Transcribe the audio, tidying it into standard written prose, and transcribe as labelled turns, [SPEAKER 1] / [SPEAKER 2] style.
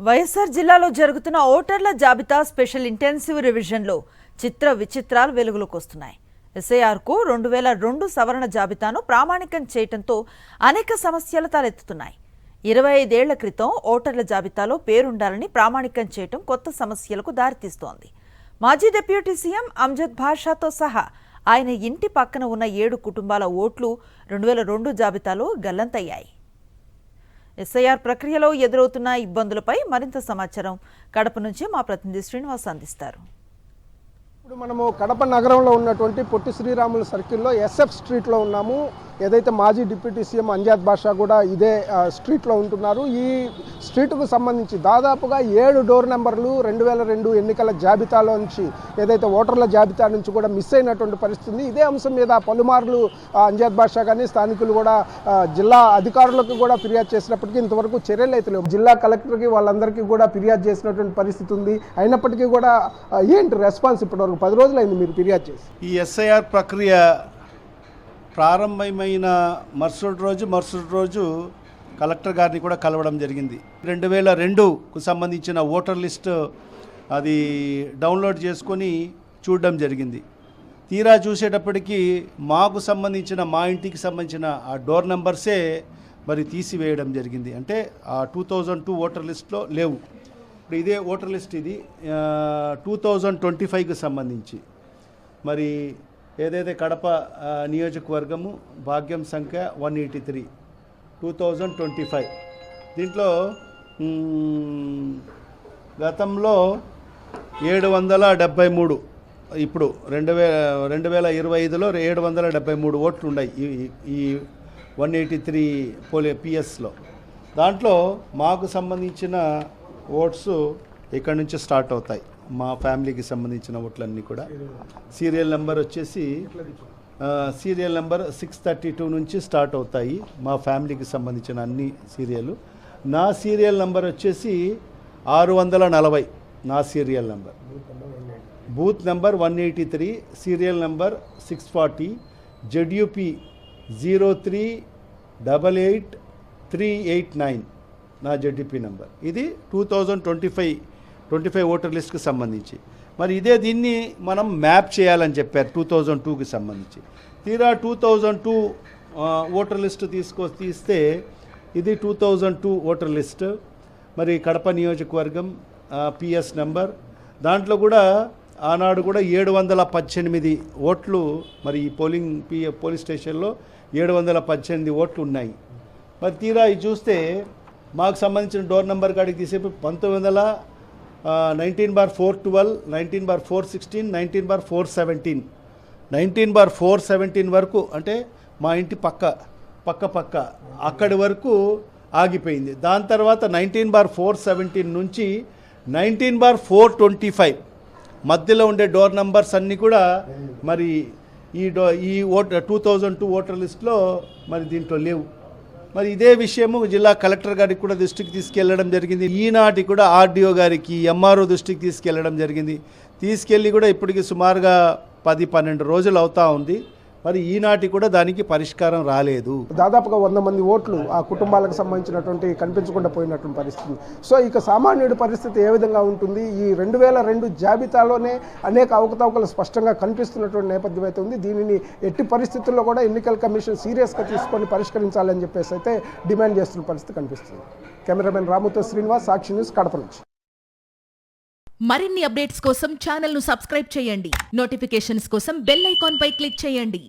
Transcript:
[SPEAKER 1] వైఎస్ఆర్ జిల్లాలో జరుగుతున్న ఓటర్ల జాబితా స్పెషల్ ఇంటెన్సివ్ రివిజన్లో చిత్ర విచిత్రాలు వెలుగులోకి వస్తున్నాయి. ఎస్ఐఆర్కు 2002 సవరణ జాబితాను ప్రామాణికం చేయడంతో అనేక సమస్యలు తలెత్తుతున్నాయి. 25 ఏళ్ల క్రితం ఓటర్ల జాబితాలో పేరుండాలని ప్రామాణికం చేయడం కొత్త సమస్యలకు దారితీస్తోంది. మాజీ డిప్యూటీ సీఎం అమ్జద్ భాషాతో సహా ఆయన ఇంటి పక్కన ఉన్న 7 కుటుంబాల ఓట్లు 2002 జాబితాలో గల్లంతయ్యాయి. ఎస్ఐఆర్ ప్రక్రియలో ఎదురవుతున్న ఇబ్బందులపై మరింత సమాచారం కడప నుంచి మా ప్రతినిధి శ్రీనివాస్ అందిస్తారు.
[SPEAKER 2] ఇప్పుడు మనము కడప నగరంలో ఉన్నటువంటి పొట్టి శ్రీరాములు సర్కిల్లో SF స్ట్రీట్లో ఉన్నాము. ఏదైతే మాజీ డిప్యూటీ సీఎం అంజద్ బాషా కూడా ఇదే స్ట్రీట్లో ఉంటున్నారు. ఈ స్ట్రీట్కు సంబంధించి దాదాపుగా 7 డోర్ నెంబర్లు 2002 ఎన్నికల జాబితాలో నుంచి ఏదైతే ఓటర్ల జాబితా నుంచి కూడా మిస్ అయినటువంటి పరిస్థితి. ఇదే అంశం మీద పలుమార్లు అంజద్ బాషా కానీ స్థానికులు కూడా జిల్లా అధికారులకు కూడా ఫిర్యాదు చేసినప్పటికీ ఇంతవరకు చర్యలు అయితే లేవు. జిల్లా కలెక్టర్కి వాళ్ళందరికీ కూడా ఫిర్యాదు చేసినటువంటి పరిస్థితి ఉంది. అయినప్పటికీ కూడా ఏంటి రెస్పాన్స్? ఇప్పటివరకు 10 రోజులైంది మీరు ఫిర్యాదు చేసి.
[SPEAKER 3] ఈ ఎస్ఐఆర్ ప్రక్రియ ప్రారంభమైన మరుసటి రోజు కలెక్టర్ గారిని కూడా కలవడం జరిగింది. 2002కు సంబంధించిన ఓటర్ లిస్ట్ అది డౌన్లోడ్ చేసుకొని చూడడం జరిగింది. తీరా చూసేటప్పటికి మాకు సంబంధించిన మా ఇంటికి సంబంధించిన ఆ డోర్ నెంబర్సే మరి తీసివేయడం జరిగింది. అంటే ఆ 2002 ఓటర్ లిస్ట్లో లేవు. ఇప్పుడు ఇదే ఓటర్ లిస్ట్ ఇది 2025కి సంబంధించి మరి ఏదైతే కడప నియోజకవర్గము భాగ్యం సంఖ్య 183 2025 దీంట్లో గతంలో 773 ఇప్పుడు 2025లో 773 ఓట్లు ఉన్నాయి ఈ 183 పిఎస్లో. దాంట్లో మాకు సంబంధించిన ఓట్స్ ఇక్కడ నుంచి స్టార్ట్ అవుతాయి. మా ఫ్యామిలీకి సంబంధించిన ఓట్లన్నీ కూడా సీరియల్ నెంబర్ వచ్చేసి సీరియల్ నెంబర్ 632 నుంచి స్టార్ట్ అవుతాయి. మా ఫ్యామిలీకి సంబంధించిన అన్ని సీరియల్. నా సీరియల్ నెంబర్ వచ్చేసి 640 నా serial number. Booth number 183, serial number 640, ZUP 0388389 నా ZUP నెంబర్. ఇది 2025 ఓటర్ లిస్ట్కి సంబంధించి. మరి దీన్ని మనం మ్యాప్ చేయాలని చెప్పారు 2002కి సంబంధించి. తీరా 2002 ఓటర్ లిస్ట్ తీస్తే ఇది 2002 ఓటర్ లిస్ట్. మరి కడప నియోజకవర్గం పిఎస్ నెంబర్. దాంట్లో కూడా ఆనాడు కూడా 718 ఓట్లు మరి ఈ పోలీస్ స్టేషన్లో 718 ఓట్లు ఉన్నాయి. మరి తీరా ఇది చూస్తే మాకు సంబంధించిన డోర్ నెంబర్ కాడికి తీసేపు 19/412, 19/416, 19/417, 19/417 వరకు అంటే మా ఇంటి పక్క అక్కడి వరకు ఆగిపోయింది. దాని తర్వాత 19/417 నుంచి 19/425 మధ్యలో ఉండే డోర్ నంబర్స్ అన్నీ కూడా మరి ఈ 2002 ఓటర్ లిస్ట్లో మరి దీంట్లో లేవు. మరి ఇదే విషయము జిల్లా కలెక్టర్ గారికి కూడా దృష్టికి తీసుకెళ్లడం జరిగింది. ఈనాటి కూడా RDO గారికి, MRO దృష్టికి తీసుకెళ్లడం జరిగింది. తీసుకెళ్ళి కూడా ఇప్పటికి సుమారుగా 10-12 రోజులు అవుతా ఉంది. మరి ఈనాటి కూడా దానికి పరిష్కారం రాలేదు.
[SPEAKER 2] దాదాపుగా 100 మంది ఓట్లు ఆ కుటుంబాలకు సంబంధించినటువంటి కనిపించకుండా పోయినటువంటి పరిస్థితి. సో ఇక సామాన్యుడి పరిస్థితి ఏ విధంగా ఉంటుంది? ఈ 2002 జాబితాలోనే అనేక అవకతవకలు స్పష్టంగా కనిపిస్తున్నటువంటి నేపథ్యం అయితే ఉంది. దీనిని ఎట్టి పరిస్థితుల్లో కూడా ఎన్నికల కమిషన్ సీరియస్గా తీసుకొని పరిష్కరించాలని చెప్పేసి అయితే డిమాండ్ చేస్తున్న పరిస్థితి కనిపిస్తుంది. కెమెరామెన్ రాముతో శ్రీనివాస్, సాక్షి న్యూస్, కడప నుంచి.
[SPEAKER 4] మరిన్ని అప్డేట్స్ కోసం ఛానల్ను సబ్స్క్రైబ్ చేయండి. నోటిఫికేషన్స్ కోసం బెల్ ఐకాన్ పై క్లిక్ చేయండి.